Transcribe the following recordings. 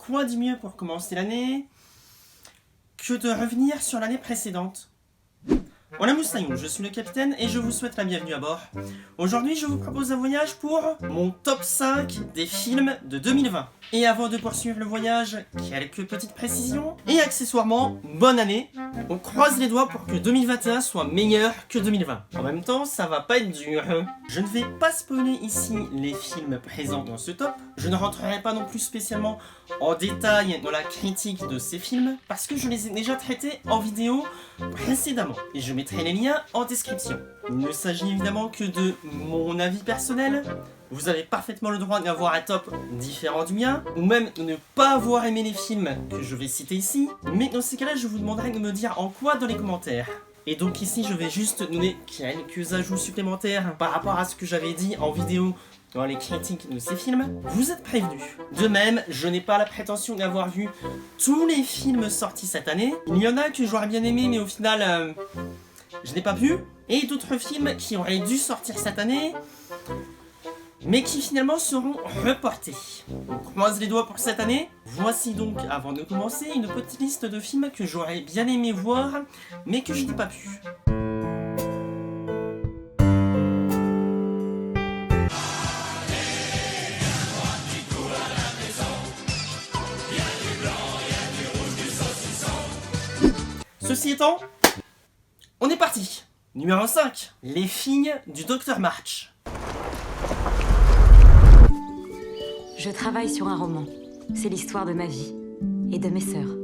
quoi de mieux pour commencer l'année que de revenir sur l'année précédente. Hola Moussaïon, je suis le capitaine et je vous souhaite la bienvenue à bord. Aujourd'hui, je vous propose un voyage pour mon top 5 des films de 2020. Et avant de poursuivre le voyage, quelques petites précisions. Et accessoirement, bonne année. On croise les doigts pour que 2021 soit meilleur que 2020. En même temps, ça va pas être dur. Je ne vais pas spoiler ici les films présents dans ce top. Je ne rentrerai pas non plus spécialement en détail dans la critique de ces films, parce que je les ai déjà traités en vidéo précédemment. Et je mettrai les liens en description. Il ne s'agit évidemment que de mon avis personnel. Vous avez parfaitement le droit d'avoir un top différent du mien, ou même de ne pas avoir aimé les films que je vais citer ici. Mais dans ces cas-là, je vous demanderai de me dire en quoi dans les commentaires. Et donc ici, je vais juste donner quelques ajouts supplémentaires par rapport à ce que j'avais dit en vidéo dans les critiques de ces films. Vous êtes prévenus. De même, je n'ai pas la prétention d'avoir vu tous les films sortis cette année. Il y en a que j'aurais bien aimé, mais au final, je n'ai pas pu. Et d'autres films qui auraient dû sortir cette année, mais qui finalement seront reportés. On croise les doigts pour cette année. Voici donc, avant de commencer, une petite liste de films que j'aurais bien aimé voir, mais que je n'ai pas pu. Ceci étant, on est parti. Numéro 5. Les filles du Dr March. Je travaille sur un roman. C'est l'histoire de ma vie et de mes sœurs.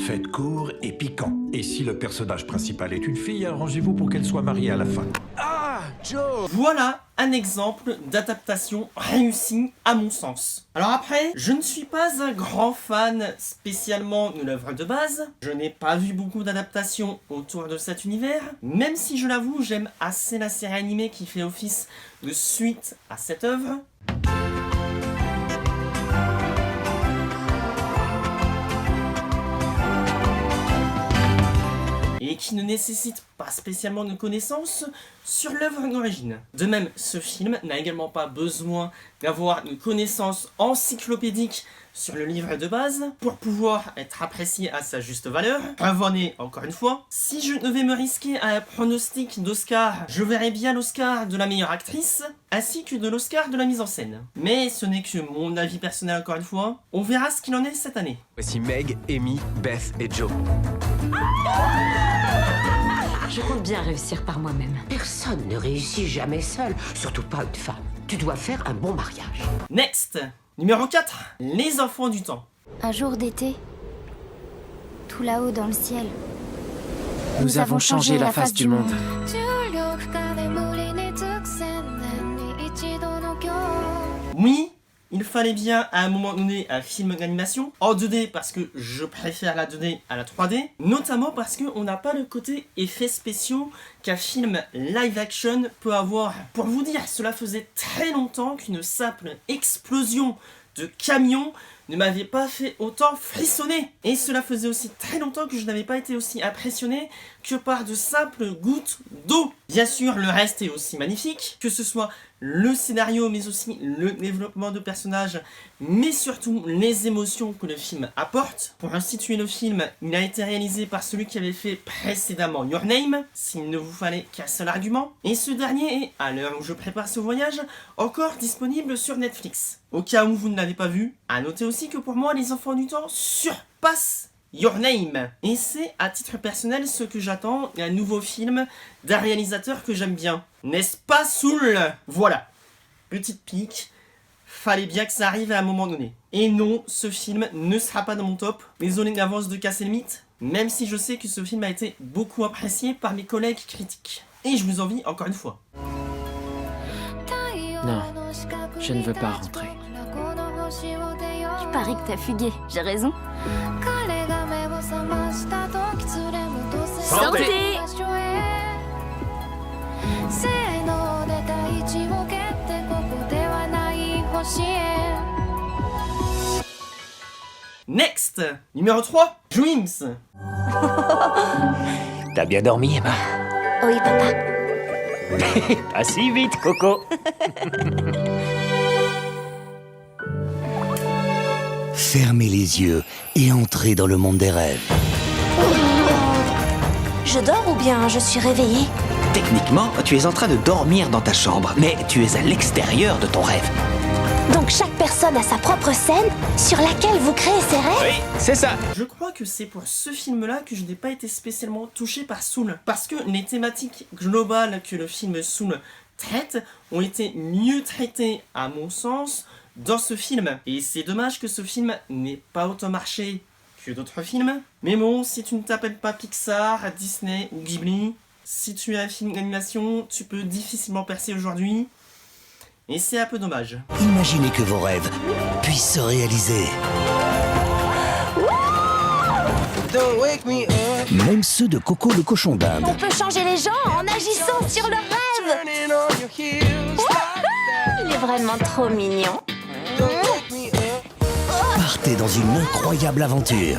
Faites court et piquant. Et si le personnage principal est une fille, arrangez-vous pour qu'elle soit mariée à la fin. Ah, Joe! Voilà un exemple d'adaptation réussie à mon sens. Alors après, je ne suis pas un grand fan spécialement de l'œuvre de base. Je n'ai pas vu beaucoup d'adaptations autour de cet univers. Même si je l'avoue, j'aime assez la série animée qui fait office de suite à cette œuvre. Et qui ne nécessite pas spécialement de connaissances sur l'œuvre d'origine. De même, ce film n'a également pas besoin d'avoir une connaissance encyclopédique sur le livre de base pour pouvoir être apprécié à sa juste valeur. Preuve en est, encore une fois, si je devais me risquer à un pronostic d'Oscar, je verrais bien l'Oscar de la meilleure actrice, ainsi que de l'Oscar de la mise en scène. Mais ce n'est que mon avis personnel, encore une fois. On verra ce qu'il en est cette année. Voici Meg, Amy, Beth et Joe. Je compte bien réussir par moi-même. Personne ne réussit jamais seul, surtout pas une femme. Tu dois faire un bon mariage. Next. Numéro 4. Les enfants du temps. Un jour d'été, tout là-haut dans le ciel, Nous avons changé la face du monde. Oui, il fallait bien à un moment donné un film d'animation en 2D parce que je préfère la 2D à la 3D, notamment parce qu'on n'a pas le côté effets spéciaux qu'un film live action peut avoir. Pour vous dire, cela faisait très longtemps qu'une simple explosion de camion ne m'avait pas fait autant frissonner. Et cela faisait aussi très longtemps que je n'avais pas été aussi impressionné que par de simples gouttes d'eau. Bien sûr, le reste est aussi magnifique, que ce soit le scénario, mais aussi le développement de personnages, mais surtout les émotions que le film apporte. Pour instituer le film, il a été réalisé par celui qui avait fait précédemment Your Name, s'il ne vous fallait qu'un seul argument. Et ce dernier est, à l'heure où je prépare ce voyage, encore disponible sur Netflix. Au cas où vous ne l'avez pas vu, à noter aussi que pour moi, Les Enfants du Temps surpassent Your Name. Et c'est, à titre personnel, ce que j'attends d'un nouveau film d'un réalisateur que j'aime bien. N'est-ce pas, Soul? Voilà. Petite pique. Fallait bien que ça arrive à un moment donné. Et non, ce film ne sera pas dans mon top. Désolé d'avance de casser le mythe. Même si je sais que ce film a été beaucoup apprécié par mes collègues critiques. Et je vous envie encore une fois. Non, je ne veux pas rentrer. je parie que t'as fugué, j'ai raison. Santé! Next. Numéro 3. Dreams. T'as bien dormi, Emma? Oui, papa. Pas si vite, Coco. Fermez les yeux et entrez dans le monde des rêves. Je dors ou bien je suis réveillée? Techniquement, tu es en train de dormir dans ta chambre, mais tu es à l'extérieur de ton rêve. Donc chaque personne a sa propre scène sur laquelle vous créez ses rêves? Oui, c'est ça. Je crois que c'est pour ce film-là que je n'ai pas été spécialement touché par Soul. Parce que les thématiques globales que le film Soul traite ont été mieux traitées, à mon sens, dans ce film. Et c'est dommage que ce film n'ait pas autant marché que d'autres films. Mais bon, si tu ne t'appelles pas Pixar, Disney ou Ghibli, si tu es un film d'animation, tu peux difficilement percer aujourd'hui. Et c'est un peu dommage. Imaginez que vos rêves puissent se réaliser. Même ceux de Coco le cochon d'Inde. On peut changer les gens en agissant sur leurs rêves. Il est vraiment trop mignon. Partez dans une incroyable aventure.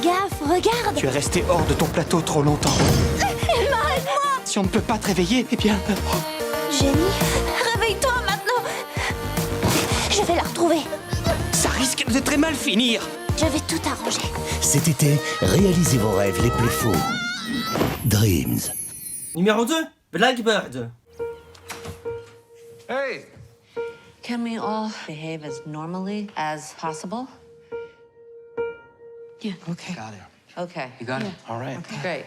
Gaffe, regarde. Tu es resté hors de ton plateau trop longtemps. Arrête-moi. Si on ne peut pas te réveiller, eh bien... Génie, réveille-toi maintenant. Je vais la retrouver. Ça risque de très mal finir. Je vais tout arranger. Cet été, réalisez vos rêves les plus fous. Dreams. Numéro 2, Blackbird. Hey! Can we all behave as normally as possible? Yeah. Okay. Got it. Okay. You got it. All right. Great.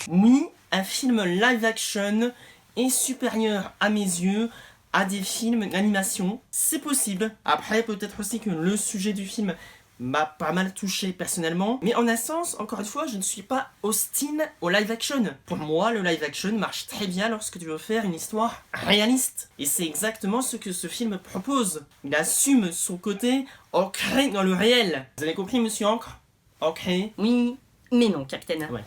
Oui, un film live action est supérieur à mes yeux à des films d'animation. C'est possible. Après, peut-être aussi que le sujet du film m'a pas mal touché personnellement. Mais en un sens, encore une fois, je ne suis pas hostile au live action. Pour moi, le live action marche très bien lorsque tu veux faire une histoire réaliste. Et c'est exactement ce que ce film propose. Il assume son côté ancré dans le réel. Vous avez compris, monsieur Ancre? Ancré? Oui, mais non, capitaine. Ouais.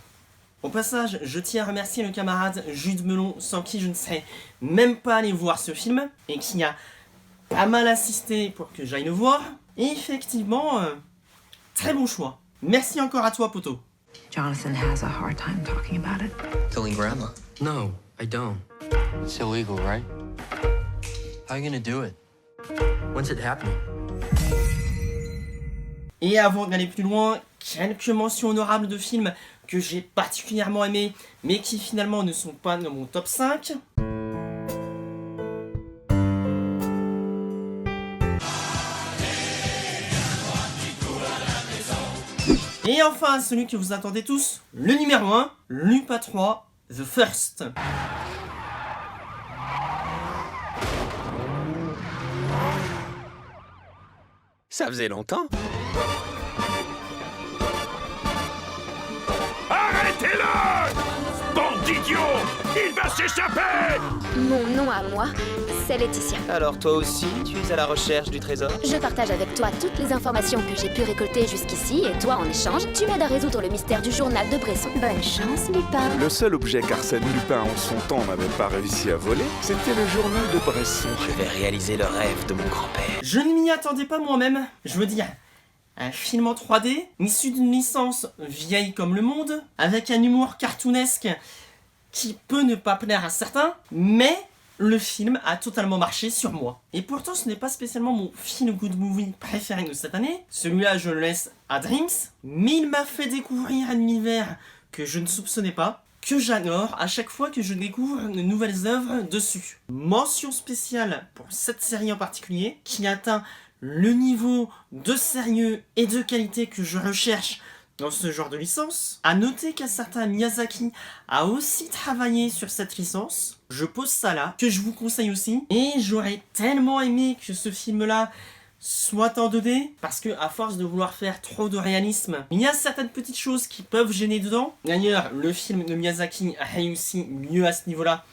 Au passage, je tiens à remercier le camarade Jude Melon, sans qui je ne serais même pas allé voir ce film, et qui a pas mal insisté pour que j'aille le voir. Et effectivement, très bon choix. Merci encore à toi, poteau. Jonathan has a hard time talking about it. Killing grandma. No, I don't. It's illegal, right? How are you gonna do it? When's it happening? Et avant d'aller plus loin, quelques mentions honorables de films que j'ai particulièrement aimés, mais qui finalement ne sont pas dans mon top 5. Et enfin, celui que vous attendez tous, le numéro 1, Lupin 3, The First. Ça faisait longtemps. Arrêtez-le! Bande d'idiots! Il va s'échapper! Mon nom à moi, c'est Laetitia. Alors toi aussi, tu es à la recherche du trésor? Je partage avec toi toutes les informations que j'ai pu récolter jusqu'ici et toi, en échange, tu m'aides à résoudre le mystère du journal de Bresson. Bonne chance, Lupin. Le seul objet qu'Arsène Lupin en son temps n'avait pas réussi à voler, c'était le journal de Bresson. Je vais réaliser le rêve de mon grand-père. Je ne m'y attendais pas moi-même. Je veux dire, un film en 3D, issu d'une licence vieille comme le monde, avec un humour cartoonesque qui peut ne pas plaire à certains, mais le film a totalement marché sur moi. Et pourtant, ce n'est pas spécialement mon feel-good movie préféré de cette année. Celui-là, je le laisse à Dreams, mais il m'a fait découvrir un univers que je ne soupçonnais pas, que j'adore à chaque fois que je découvre de nouvelles œuvres dessus. Mention spéciale pour cette série en particulier, qui atteint le niveau de sérieux et de qualité que je recherche dans ce genre de licence. À noter qu'un certain Miyazaki a aussi travaillé sur cette licence. Je pose ça là, que je vous conseille aussi. Et j'aurais tellement aimé que ce film-là soit en 2D, parce que à force de vouloir faire trop de réalisme, il y a certaines petites choses qui peuvent gêner dedans. D'ailleurs, le film de Miyazaki a réussi mieux à ce niveau-là,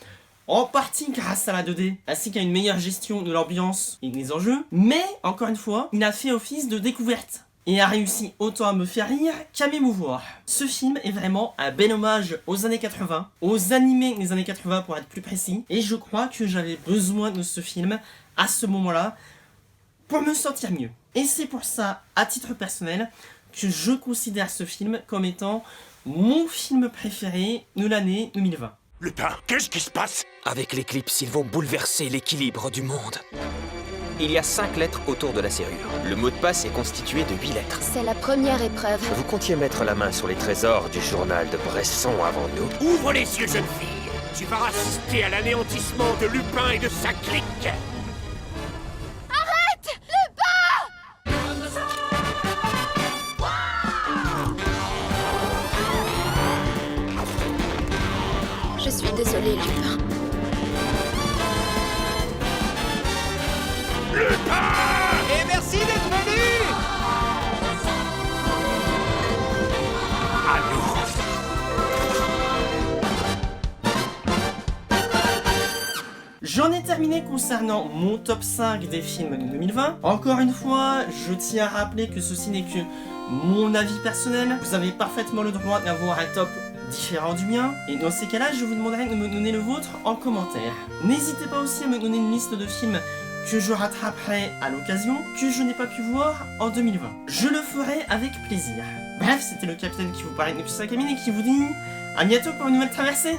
en partie grâce à la 2D, ainsi qu'à une meilleure gestion de l'ambiance et des enjeux. Mais, encore une fois, il a fait office de découverte et a réussi autant à me faire rire qu'à m'émouvoir. Ce film est vraiment un bel hommage aux années 80, aux animés des années 80 pour être plus précis, et je crois que j'avais besoin de ce film à ce moment-là pour me sentir mieux. Et c'est pour ça, à titre personnel, que je considère ce film comme étant mon film préféré de l'année 2020. Lupin, qu'est-ce qui se passe? Avec l'éclipse, ils vont bouleverser l'équilibre du monde. Il y a 5 lettres autour de la serrure. Le mot de passe est constitué de 8 lettres. C'est la première épreuve. Vous comptiez mettre la main sur les trésors du journal de Bresson avant nous? Ouvre les yeux, jeune fille. Tu vas assister à l'anéantissement de Lupin et de sa clique. Je suis désolée, Lupin. Et merci d'être venu! À nous. J'en ai terminé concernant mon top 5 des films de 2020. Encore une fois, je tiens à rappeler que ceci n'est que mon avis personnel. Vous avez parfaitement le droit d'avoir un top différent du mien. Et dans ces cas-là, je vous demanderai de me donner le vôtre en commentaire. N'hésitez pas aussi à me donner une liste de films que je rattraperai à l'occasion, que je n'ai pas pu voir en 2020. Je le ferai avec plaisir. Bref, c'était le capitaine qui vous parlait depuis sa cabine et qui vous dit à bientôt pour une nouvelle traversée.